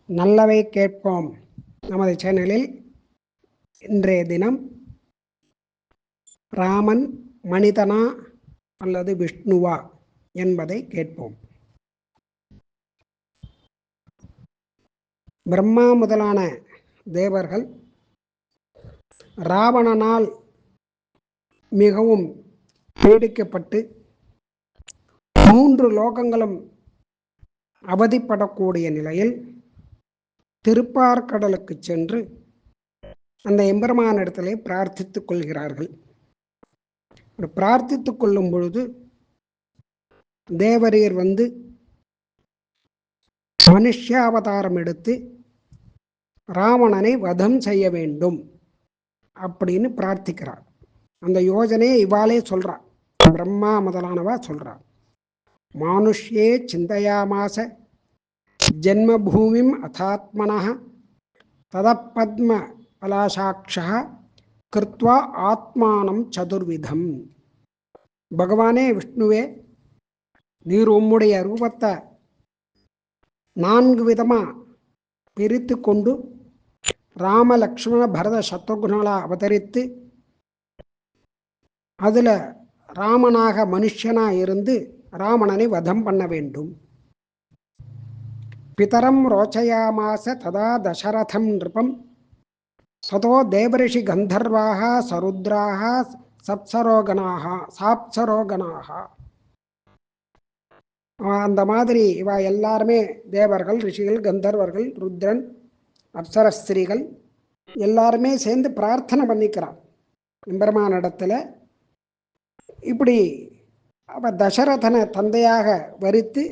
நல்லவை கேட்போம் நமது சேனலில் இன்றைய தினம் ராமன் மனிதனா அல்லது விஷ்ணுவா என்பதை கேட்போம். பிரம்மா முதலான தேவர்கள் ராவணனால் மிகவும் பீடிக்கப்பட்டு 3 லோகங்களும் அவதிப்படக்கூடிய நிலையில் திருப்பார்கடலுக்கு சென்று அந்த எம்பெருமானிடத்திலே பிரார்த்தித்துக் கொள்கிறார்கள். பிரார்த்தித்துக் கொள்ளும் பொழுது தேவரீர் வந்து மனுஷ்யாவதாரம் எடுத்து ராவணனை வதம் செய்ய வேண்டும் அப்படின்னு பிரார்த்திக்கிறார். அந்த யோஜனையை இவாளே சொல்றார், பிரம்மா முதலானவா சொல்றார். மானுஷ்யே சிந்தையாமாச ஜென்மபூமிம் அதாத்மனः ததப்பத்ம பலாசாட்சः கிருத்வா ஆத்மானம் சதுர்விதம். பகவானே விஷ்ணுவே, நீர் உம்முடைய ரூபத்தை 4 விதமா பிரித்து கொண்டு ராம லக்ஷ்மண பரத சத்ருகுணலா அவதரித்து அதில் ராமனாக மனுஷனாக இருந்து ராவணனை வதம் பண்ண வேண்டும். பிதரம் ரோச்சயாமாச ததா தசரதம் நிருபம் சதோ தேவரிஷி கந்தர்வாக சருத்ராக சாப்சரோகனாக. அந்த மாதிரி இவ எல்லாருமே தேவர்கள், ரிஷிகள், கந்தர்வர்கள், ருத்ரன், அப்சரஸ்திரிகள் எல்லாருமே சேர்ந்து பிரார்த்தனை பண்ணிக்கிறான் எம்பெருமானிடத்துல. இப்படி அவ தசரதனை தந்தையாக வரித்து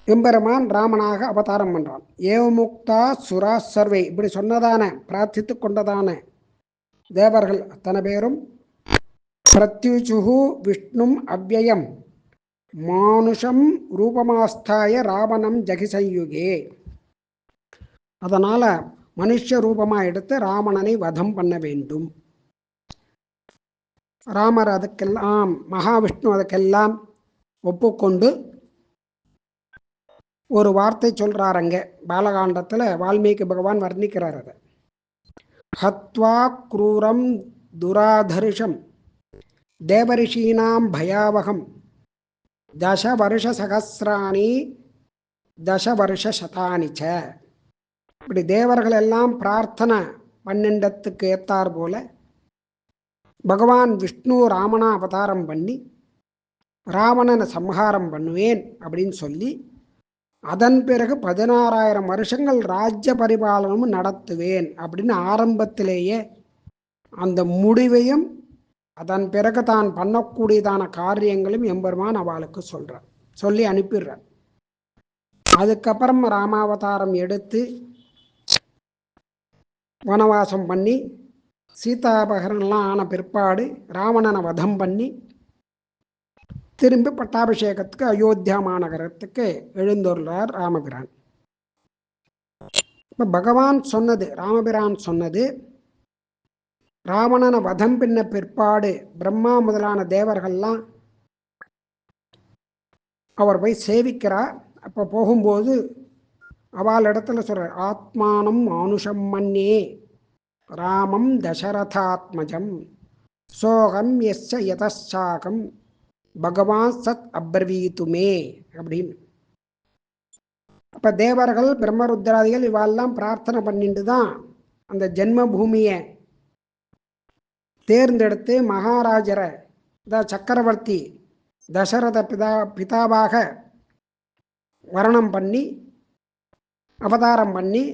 எம்பெருமான் ராமனாக அவதாரம் பண்றான். ஏவமுக்தா சுரா சர்வை, இப்படி சொன்னதான பிரார்த்தித்து கொண்டதான தேவர்கள் அத்தனை பேரும் பிரத்யுச்சுஹு விஷ்ணும் அவ்யயம் மானுஷம் ரூபமாஸ்தாய ராவணம் ஜகிசயுகே. அதனால மனுஷ ரூபமா எடுத்து ராவணனை வதம் பண்ண வேண்டும். ராமர் அதுக்கெல்லாம், மகாவிஷ்ணு அதுக்கெல்லாம் ஒப்புக்கொண்டு ஒரு வார்த்தை சொல்றாருங்க. பாலகாண்டத்தில் வால்மீகி பகவான் வர்ணிக்கிறார். அதை ஹத்வா க்ரூரம் துராதர்ஷம் தேவரிஷீனாம் பயாவகம் தசவருஷசகசிராணி தசவருஷசதானிச்ச. இப்படி தேவர்கள் எல்லாம் பிரார்த்தனை பன்னெண்டத்துக்கு ஏத்தார் போல பகவான் விஷ்ணு ராமனா அவதாரம் பண்ணி ராவணனை சம்ஹாரம் பண்ணுவேன் அப்படின்னு சொல்லி அதன் பிறகு 16,000 வருஷங்கள் ராஜ்ய பரிபாலனமும் நடத்துவேன் அப்படின்னு ஆரம்பத்திலேயே அந்த முடிவையும் அதன் பிறகு தான் பண்ணக்கூடியதான காரியங்களும் எம்பெருமான் அவளுக்கு சொல்றார், சொல்லி அனுப்பிடுறார். அதுக்கப்புறம் ராமாவதாரம் எடுத்து வனவாசம் பண்ணி சீதாபகரன்லாம் ஆன பிற்பாடு ராவணனை வதம் பண்ணி திரும்பி பட்டாபிஷேகத்துக்கு அயோத்தியா மாநகரத்துக்கு எழுந்துள்ளார் ராமபிரான். இப்போ பகவான் சொன்னது, ராமபிரான் சொன்னது, ராவணனை வதம் பின்ன பிற்பாடு பிரம்மா முதலான தேவர்கள்லாம் அவர் போய் சேவிக்கிறார். அப்போ போகும்போது அவள் இடத்துல சொல்ற, ஆத்மானம் மானுஷம் மன்யே ராமம் தசரதாத்மஜம் சோகம் எஸ்ஸ யதச்சாகம் பகவான் சத் அப்ரவீத்துமே அப்படின்னு. அப்ப தேவர்கள் பிரம்மருத்ராதிகள் இவெல்லாம் பிரார்த்தனை பண்ணிட்டு தான் அந்த ஜென்ம பூமியை தேர்ந்தெடுத்து மகாராஜரை, சக்கரவர்த்தி தசரத பிதாவாக வர்ணம் பண்ணி அவதாரம் பண்ணி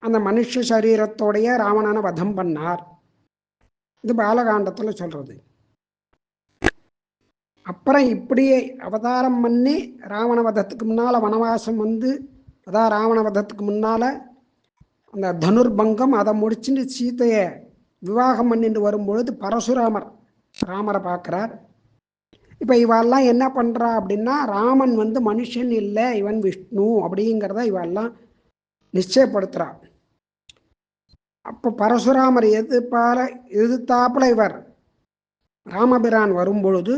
அந்த மனுஷ சரீரத்தோடைய ராவணனை வதம் பண்ணார். இது பாலகாண்டத்தில் சொல்றது. அப்புறம் இப்படியே அவதாரம் பண்ணி ராவண வதத்துக்கு முன்னால் வனவாசம் வந்து, அதான் ராவண வதத்துக்கு முன்னால் அந்த தனுர்பங்கம் அதை முடிச்சுட்டு சீதையை விவாகம் பண்ணிட்டு வரும்பொழுது பரசுராமர் ராமரை பார்க்குறார். இப்போ இவெல்லாம் என்ன பண்ணுறா அப்படின்னா, ராமன் வந்து மனுஷன் இல்லை, இவன் விஷ்ணு அப்படிங்கிறத இவெல்லாம் நிச்சயப்படுத்துகிறா. அப்போ பரசுராமர் எதிர்த்தாப்புல இவர் ராமபிரான் வரும்பொழுது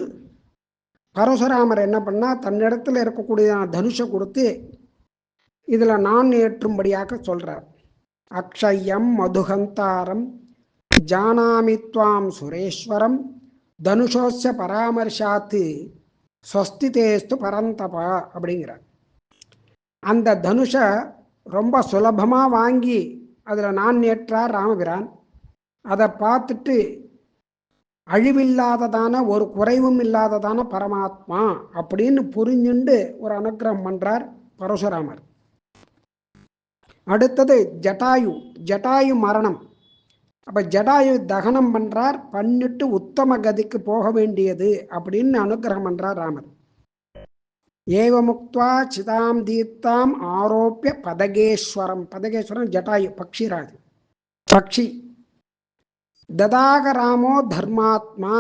பரசுராமர் என்ன பண்ணா, தன்னிடத்தில் இருக்கக்கூடிய தனுஷை கொடுத்து இதில் நான் ஏற்றும்படியாக சொல்கிறார். அக்ஷயம் மதுகந்தாரம் ஜானாமி த்வாம் சுரேஸ்வரம் தனுஷோஸ்ய பராமர்ஷாத்து ஸ்வஸ்திதேஸ்து பரந்தபா அப்படிங்கிறார். அந்த தனுஷை ரொம்ப சுலபமாக வாங்கி அதில் நான் ஏற்றார் ராமபிரான். அதை பார்த்துட்டு அழிவில்லாததான ஒரு குறைவும் இல்லாததான பரமாத்மா அப்படின்னு புரிஞ்சுண்டு ஒரு அனுக்கிரகம் பண்ணுறார் பரசுராமர். அடுத்தது ஜட்டாயு மரணம். அப்போ ஜட்டாயு தகனம் பண்ணுறார், பண்ணிட்டு உத்தம கதிக்கு போக வேண்டியது அப்படின்னு அனுக்கிரகம் பண்ணுறார் ராமர். ஏவமுக்த்வா சிதாம் தீர்த்தாம் ஆரோப்பிய பதகேஸ்வரம். பதகேஸ்வரம் ஜட்டாயு பக்ஷிராஜ் பக்ஷி. ததாக ராமோ தர்மாத்மா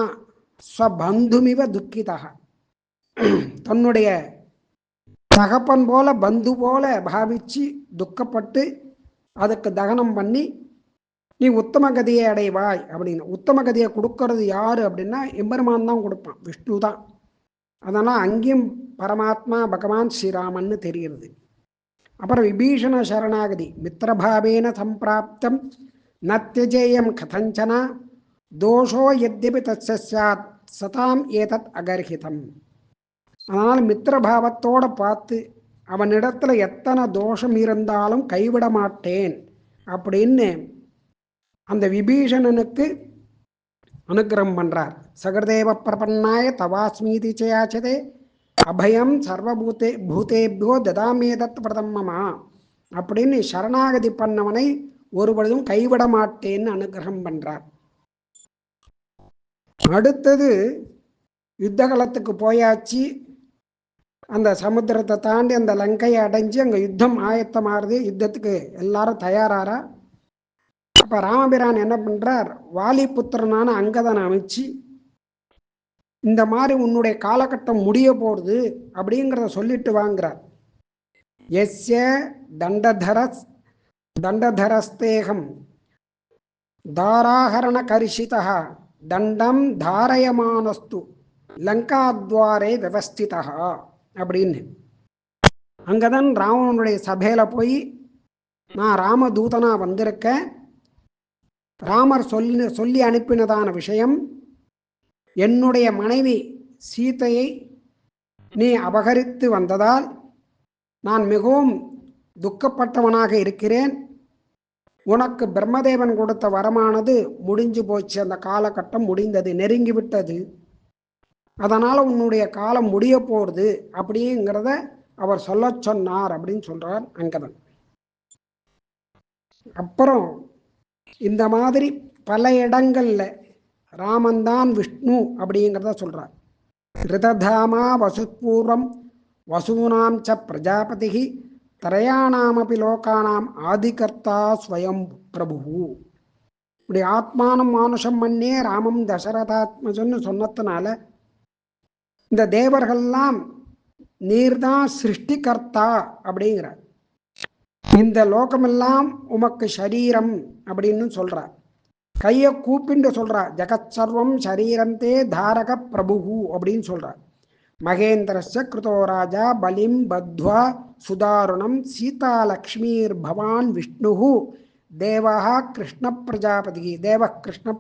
ஸ்வபந்துமிவ துக்கிதா. தன்னுடைய தகப்பன் போல பந்து போல பாவிச்சு துக்கப்பட்டு அதுக்கு தகனம் பண்ணி நீ உத்தம கதியை அடைவாய் அப்படின்னு. உத்தம கதியை கொடுக்கறது யாரு அப்படின்னா எம்பெருமான் தான் கொடுப்பான், விஷ்ணு தான். அதனால் அங்கேயும் பரமாத்மா பகவான் ஸ்ரீராமன்னு தெரிகிறது. அப்புறம் விபீஷண சரணாகதி. மித்திரபாவேன சம்பிராப்தம் நத்யஜேயம் கதஞ்சன தோஷோ யத்யபி தஸ்ய ஸ்யாத் சதாம் ஏதத் அகர்ஹிதம். அதனால் மித்திரபாவத்தோடு பார்த்து அவனிடத்துல எத்தனை தோஷம் இருந்தாலும் கைவிட மாட்டேன் அப்படின்னு அந்த விபீஷணனுக்கு அனுக்கிரகம் பண்ணுறார். சகதேவ பிரபன்னாய தவாஸ்மீதி சேயாச்சதே அபயம் பூதேபியோ ததாமேதத் பிரதமமா அப்படின்னு சரணாகதி பண்ணவனை ஒருபொழுதும் கைவிட மாட்டேன்னு அனுகிரகம் பண்றார். அடுத்தது யுத்த காலத்துக்கு போயாச்சு. அந்த சமுத்திரத்தை தாண்டி அந்த லங்கையை அடைஞ்சு அங்கே யுத்தம் ஆயத்தமாகுது. யுத்தத்துக்கு எல்லாரும் தயாராரா. அப்போ ராமபிரான் என்ன பண்றார், வாலி புத்திரனான அங்கதனை அமைச்சு இந்த மாதிரி உன்னுடைய காலகட்டம் முடிய போகிறது அப்படிங்கிறத சொல்லிட்டு வாங்குறார். எஸ்ய தண்டதரஸ்தேகம் தாராஹரண கரிஷிதா தண்டம் தாரயமானஸ்து லங்காத்வாரே விவஸ்திதா அப்படின்னு. அங்கதான் ராவணனுடைய சபையில் போய் நான் ராமதூதனா வந்திருக்கேன், ராமர் சொல்லி அனுப்பினதான விஷயம், என்னுடைய மனைவி சீதையை நீ அபகரித்து வந்ததால் நான் மிகவும் துக்கப்பட்டவனாக இருக்கிறேன். உனக்கு பிரம்மதேவன் கொடுத்த வரமானது முடிஞ்சு போச்சு, அந்த காலகட்டம் முடிந்தது, நெருங்கிவிட்டது. அதனால் உன்னுடைய காலம் முடிய போகிறது அப்படிங்கிறத அவர் சொல்ல சொன்னார் அப்படின்னு சொல்கிறார் அங்கதன். அப்புறம் இந்த மாதிரி பல இடங்களில் ராமன்தான் விஷ்ணு அப்படிங்கிறத சொல்கிறார். ரிததாமா வசுப்பூர்வம் வசூனாம் ச பிரஜாபதி திரயாணாமபி லோகானாம் ஆதிகர்த்தா ஸ்வயம் பிரபு. இப்படி ஆத்மானம் மானுஷம் மன்னே ராமம் தசரதாத்மஜன்னு சொன்னதுனால இந்த தேவர்கள்லாம் நீர்தான் சிருஷ்டிகர்த்தா அப்படிங்கிறார். இந்த லோகமெல்லாம் உமக்கு சரீரம் அப்படின்னு சொல்றார். கையை கூப்பிண்டு சொல்றார். ஜகத் சர்வம் சரீரந்தே தாரக பிரபு அப்படின்னு சொல்றார். மகேந்திரஸ்ய கிருதோ ராஜா பலிம் பத்வா சுதாருணம் சீதா லக்ஷ்மீர் பவான் விஷ்ணு தேவா கிருஷ்ண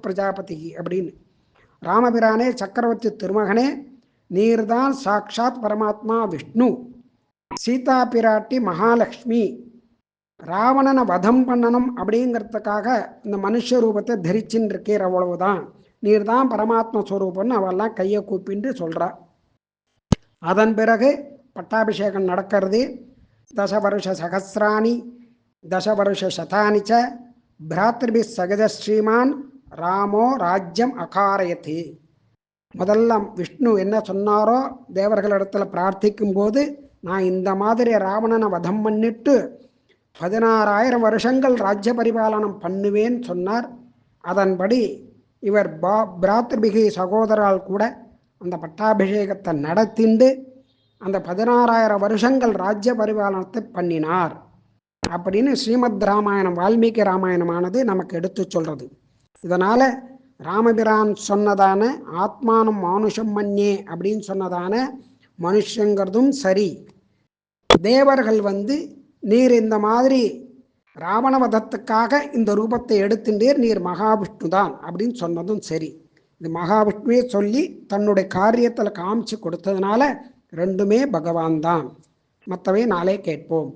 பிரஜாபதி அப்படின்னு. ராமபிரானே சக்கரவர்த்தி திருமகனே, நீர்தான் சாட்சாத் பரமாத்மா விஷ்ணு, சீதா பிராட்டி மகாலட்சுமி, ராவணனை வதம் பண்ணணும் அப்படிங்கிறதுக்காக இந்த மனுஷ ரூபத்தை தரிச்சுன்னு இருக்கீர், அவ்வளவுதான், நீர் தான் பரமாத்மா ஸ்வரூபம்னு அவெல்லாம் கையை கூப்பிட்டு சொல்கிறா. அதன் பிறகு பட்டாபிஷேகம் நடக்கிறது. தசவருஷ சகசிராணி தசவருஷ சதானிச்ச பிராத்திருபி சகஜ ஸ்ரீமான் ராமோ ராஜ்யம் அகாரயத்து. முதல்ல விஷ்ணு என்ன சொன்னாரோ தேவர்களிடத்தில் பிரார்த்திக்கும் போது, நான் இந்த மாதிரி ராவணனை வதம் பண்ணிட்டு 16,000 வருஷங்கள் ராஜ்ய பரிபாலனம் பண்ணுவேன் சொன்னார். அதன்படி இவர் பிராத்திருபிகி சகோதரால் கூட அந்த பட்டாபிஷேகத்தை நடத்திண்டு அந்த 16,000 வருஷங்கள் ராஜ்ய பரிபாலனத்தை பண்ணினார் அப்படின்னு ஸ்ரீமத் ராமாயணம், வால்மீகி ராமாயணமானது நமக்கு எடுத்து சொல்றது. இதனால் ராமபிரான் சொன்னதான ஆத்மானம் மானுஷம் மன்யே அப்படின்னு சொன்னதான மனுஷங்கிறதும் சரி, தேவர்கள் நீர் இந்த மாதிரி ராவண வதத்துக்காக இந்த ரூபத்தை எடுத்துட்டீர், நீர் மகாவிஷ்ணு தான் அப்படின்னு சொன்னதும் சரி. இது மகாவிஷ்ணுவே சொல்லி தன்னுடைய காரியத்தில் காமிச்சு கொடுத்ததுனால ரெண்டுமே பகவான் தான். மற்றவை நாளே கேட்போம்.